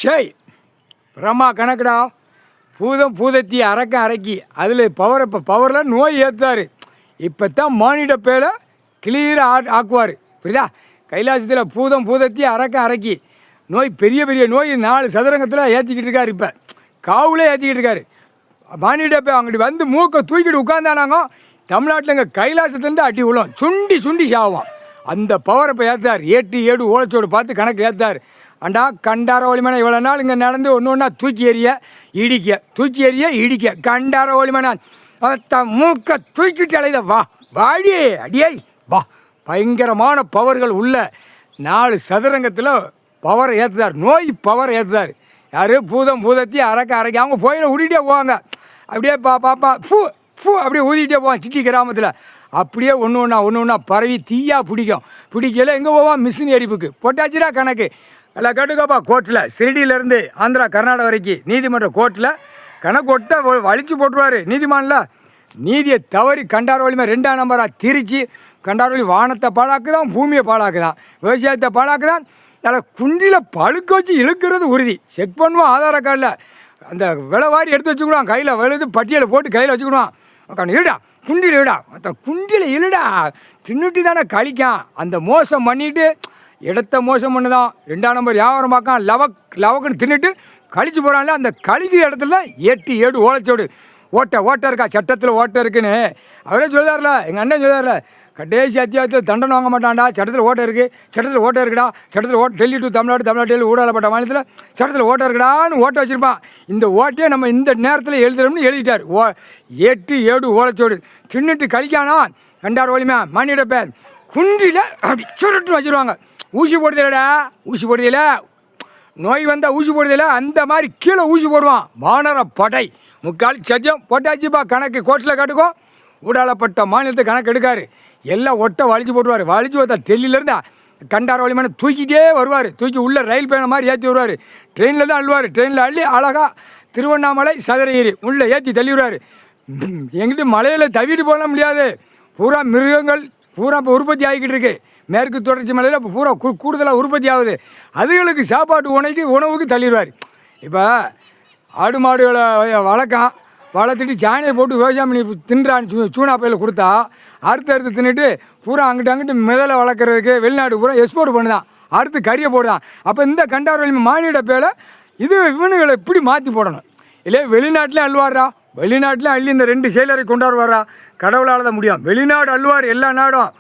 Shy Brahma கணக்குடா. பூதம் பூதத்தி அரைக்கி அதில் பவரில் நோய் ஏற்றுவார். இப்போ தான் மானிட பேரை கிளியராக ஆக்குவார். புரியுதா? கைலாசத்தில் பூதம் பூதத்தி அரைக்கி நோய் பெரிய பெரிய நோய் 4 சதுரங்கத்தில் ஏற்றிக்கிட்டு இருக்கார். இப்போ காவுலே ஏற்றிக்கிட்டு இருக்காரு. மானிட பே அங்கிட்டு வந்து மூக்கை தூக்கிட்டு உட்காந்தானாங்க. தமிழ்நாட்டில் எங்கள் கைலாசத்துலேருந்து அடி விழும், சுண்டி சாவான். அந்த பவரை இப்போ ஏற்றார். 8 7 ஓலைச்சோடு பார்த்து கணக்கு ஏற்றார். அண்டா கண்டார ஒளிமனை இவ்வளோ நாள் இங்கே நடந்து ஒன்று தூக்கி எறிய இடிக்க கண்டார ஒளிமனான் மூக்கை தூக்கிட்டு அலைத வா வாடி அடியை வா. பயங்கரமான பவர்கள் உள்ள 4 சதுரங்கத்தில் பவரை ஏற்றுதார். நோய் பவரை ஏற்றுதார். யார்? பூதம் பூதத்தி அரைக்கி அவங்க போயிட ஊட்டிகிட்டே போவாங்க. அப்படியே பாப்பா ஃபூ அப்படியே ஊதிக்கிட்டே போவான். சிட்டி கிராமத்தில் அப்படியே ஒன்று ஒன்றா பரவி தீயாக பிடிக்கல எங்கே போவான்? மிஷின் எரிப்புக்கு போட்டாச்சுடா கணக்கு. எல்லாம் கேட்டுக்கோப்பா. கோர்ட்டில் சிறுடியிலேருந்து ஆந்திரா கர்நாடகா வரைக்கும் நீதிமன்ற கோர்ட்டில் கணக்கு ஒட்ட வலிச்சு போட்டுருவார். நீதிமானில் நீதியை தவறி கண்டாரோலியுமே 2ஆம் நம்பராக திரிச்சு கண்டாரோலி வானத்தை பாழாக்குதான், பூமியை பாழாக்குதான், விவசாயத்தை பாழாக்குதான். அதில் குண்டியில் பழுக்க வச்சு இழுக்கிறது உறுதி. செக் பண்ணுவோம் ஆதார கார்டில். அந்த விலைவாரி எடுத்து வச்சுக்கிடுவான். கையில் விழுது பட்டியலை போட்டு கையில் வச்சுக்கிடுவான். இழுடா குண்டியில் இழுடா மற்ற குண்டியில் இழுடா தின்னுட்டு தானே கழிக்கான். அந்த மோசம் பண்ணிவிட்டு இடத்த மோசம் பண்ணுதான். 2ஆம் நம்பர் வியாபாரம் பார்க்கான். லவக்குன்னு தின்னுட்டு கழிச்சு போகிறான்ல. அந்த கழிக்கிற இடத்துல தான் 8 7 ஓலைச்சோடு ஓட்டை இருக்கா. சட்டத்தில் ஓட்டை இருக்குன்னு அவரே சொல்லுதார்ல. எங்கள் அண்ணன் சொல்லுதார்ல, கடைசி அத்தியாயத்தில் தண்டனை வாங்க மாட்டான்டா. சட்டத்தில் ஓட்டை இருக்குடா. சட்டத்தில் டெல்லி டு தமிழ்நாடு ஊடாலப்பட்ட மாநிலத்தில் சட்டத்தில் ஓட்டை இருக்குடான்னு ஓட்டை வச்சுருப்பான். இந்த ஓட்டையை நம்ம இந்த நேரத்தில் எழுதுறோம்னு எழுதிட்டார். 8 7 ஓலைச்சோடு தின்னுட்டு கழிக்கானா. கண்டார் ஒளிமே மானிட பேர் குண்டியில் அப்படி சுருட்டு வச்சுருவாங்க. ஊசி போடுறதில்ல நோய் வந்தால் ஊசி போடுறதில்ல. அந்த மாதிரி கீழே ஊசி போடுவான். வானர படை முக்கால் சத்தியம் போட்டாச்சுப்பா. கணக்கு கோர்ட்டில் காட்டுக்கோ. ஊடாலப்பட்ட மாநிலத்தை கணக்கு எடுக்காரு. எல்லாம் ஒட்டை வலிச்சு போட்டுருவார். வலிச்சு பார்த்தா டெல்லியிலேருந்து கண்டார வலிமான தூக்கிட்டே வருவார். தூக்கி உள்ளே ரயில் பயணம் மாதிரி ஏற்றி வருவார். ட்ரெயினில் தான் அள்ளுவார். ட்ரெயினில் அள்ளி அழகாக திருவண்ணாமலை சதுரகிரி உள்ளே ஏற்றி தள்ளிவிடுவார். எங்கிட்ட மலையில் தவிட்டு போட முடியாது. பூரா மிருகங்கள் பூரா இப்போ உற்பத்தி ஆகிக்கிட்டு இருக்கு. மேற்கு தொடர்ச்சி மலையில் இப்போ பூரா கூடுதலாக உற்பத்தி ஆகுது. அதுகளுக்கு சாப்பாட்டு உணவுக்கு தள்ளிடுவார். இப்போ ஆடு மாடுகளை வளர்த்துட்டு சாணியை போட்டு விவசாயம் பண்ணி தின்றான்னு சூனா பையில் கொடுத்தா அறுத்து தின்னுட்டு பூரா அங்கிட்டு மிதலை வளர்க்குறதுக்கு வெளிநாடு பூரா எக்ஸ்போர்ட் பண்ணுதான். அறுத்து கறியை போடுதான். அப்போ இந்த கண்டார் வலிமை மானிட பேரை இவனுகளை இப்படி மாற்றி போடணும். இல்லை வெளிநாட்டிலே அள்ளுவாரா. வெளிநாட்டிலே அள்ளி இந்த 2 செயலரை கொண்டாடுவாரா. கடவுளால் தான் முடியும். வெளிநாடு அள்ளுவார். எல்லா நாடும்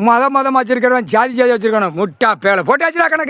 மதமாக வச்சுருக்கிறவன் ஜாதி வச்சுருக்கணும். முட்டா பேலை போட்டாச்சுடா கணக்கு.